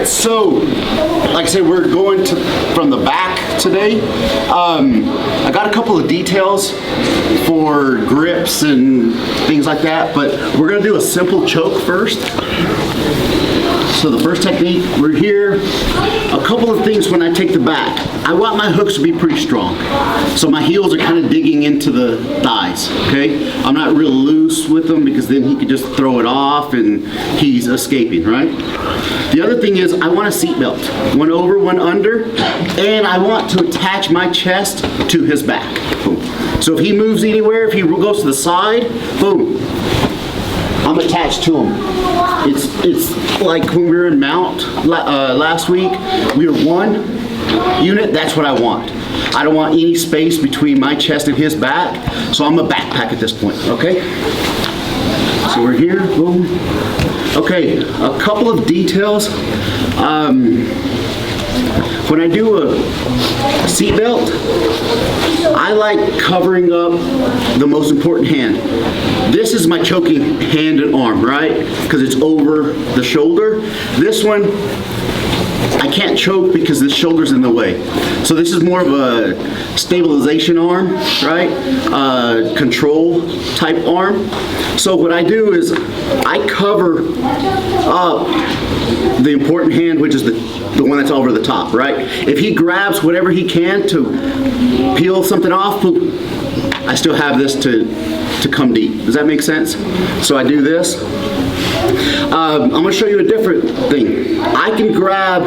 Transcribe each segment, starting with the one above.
right, so like I said, we're going from the back today. I got a couple of details for grips and things like that, but we're gonna do a simple choke first. So the first technique, we're here. A couple of things when I take the back. I want my hooks to be pretty strong. So my heels are kind of digging into the thighs, okay? I'm not real loose with them because then he could just throw it off and he's escaping, right? The other thing is I want a seat belt. One over, one under, and I want to attach my chest to his back. Boom. So if he moves anywhere, if he goes to the side, boom, I'm attached to him. It's like when we were in Mount last week, we were one unit, that's what I want. I don't want any space between my chest and his back, so I'm a backpack at this point, okay? So we're here, boom. Okay, a couple of details. When I do a seat belt, I like covering up the most important hand. This is my choking hand and arm, right? Because it's over the shoulder. This one, I can't choke because the shoulder's in the way. So this is more of a stabilization arm, right? Control type arm. So what I do is I cover up the important hand, which is the one that's over the top, right? If he grabs whatever he can to peel something off, I still have this to come deep. Does that make sense? So I do this. I'm going to show you a different thing. I can grab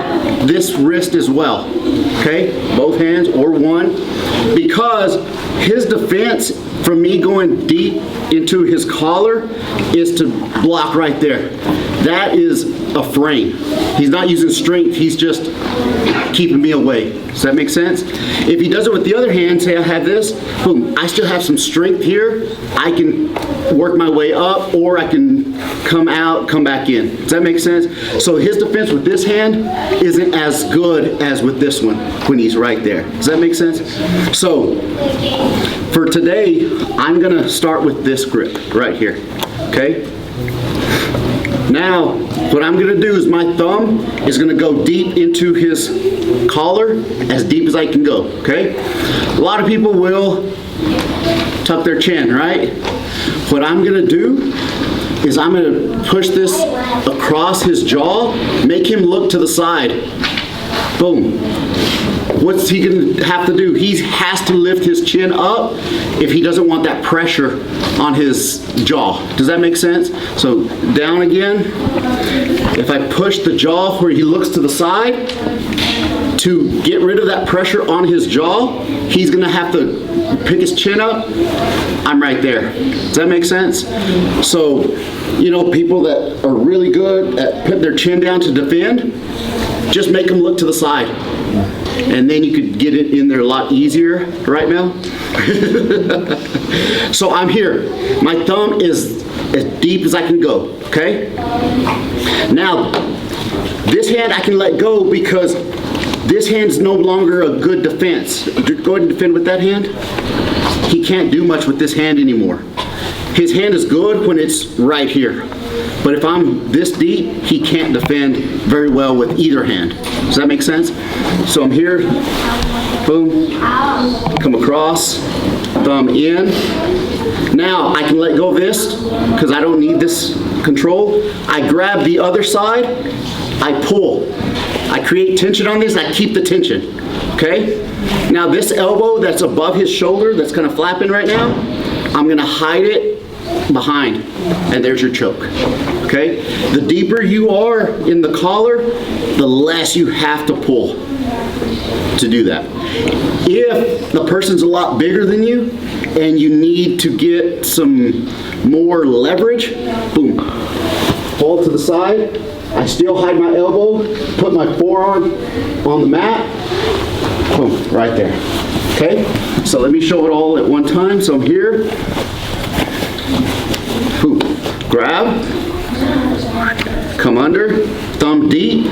this wrist as well, okay? Both hands or one, because his defense from me going deep into his collar is to block right there. That is a frame. He's not using strength, he's just keeping me away. Does that make sense? If he does it with the other hand, say I have this, boom, I still have some strength here. I can work my way up, or I can come out, come back in. Does that make sense? So his defense with this hand isn't as good as with this one when he's right there. Does that make sense? So for today, I'm gonna start with this grip right here, okay? Now, what I'm gonna do is my thumb is gonna go deep into his collar, as deep as I can go, okay? A lot of people will tuck their chin, right? What I'm gonna do is I'm gonna push this across his jaw, make him look to the side. Boom. What's he gonna have to do? He has to lift his chin up if he doesn't want that pressure on his jaw. Does that make sense? So down again. If I push the jaw where he looks to the side, to get rid of that pressure on his jaw, he's gonna have to pick his chin up. I'm right there. Does that make sense? So, you know, people that are really good at putting their chin down to defend, just make them look to the side. And then you could get it in there a lot easier, right, Mel? So I'm here. My thumb is as deep as I can go, okay? Now, this hand I can let go because this hand's no longer a good defense. Go ahead and defend with that hand. He can't do much with this hand anymore. His hand is good when it's right here. But if I'm this deep, he can't defend very well with either hand. Does that make sense? So I'm here, boom, come across, thumb in. Now I can let go of this because I don't need this control. I grab the other side, I pull. I create tension on this, I keep the tension, okay? Now this elbow that's above his shoulder, that's kind of flapping right now, I'm gonna hide it behind, and there's your choke, okay? The deeper you are in the collar, the less you have to pull to do that. If the person's a lot bigger than you, and you need to get some more leverage, boom, pull to the side, I still hide my elbow, put my forearm on the mat, boom, right there, okay? So let me show it all at one time. So I'm here, boom, grab, come under, thumb deep,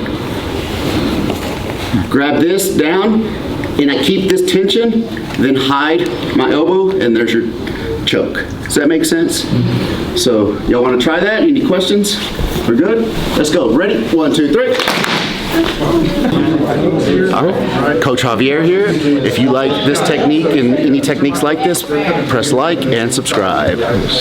grab this down, and I keep this tension, then hide my elbow, and there's your choke. Does that make sense? So y'all want to try that? Any questions? We're good? Let's go. Ready? 1, 2, 3. All right, Coach Javier here. If you like this technique and any techniques like this, press like and subscribe.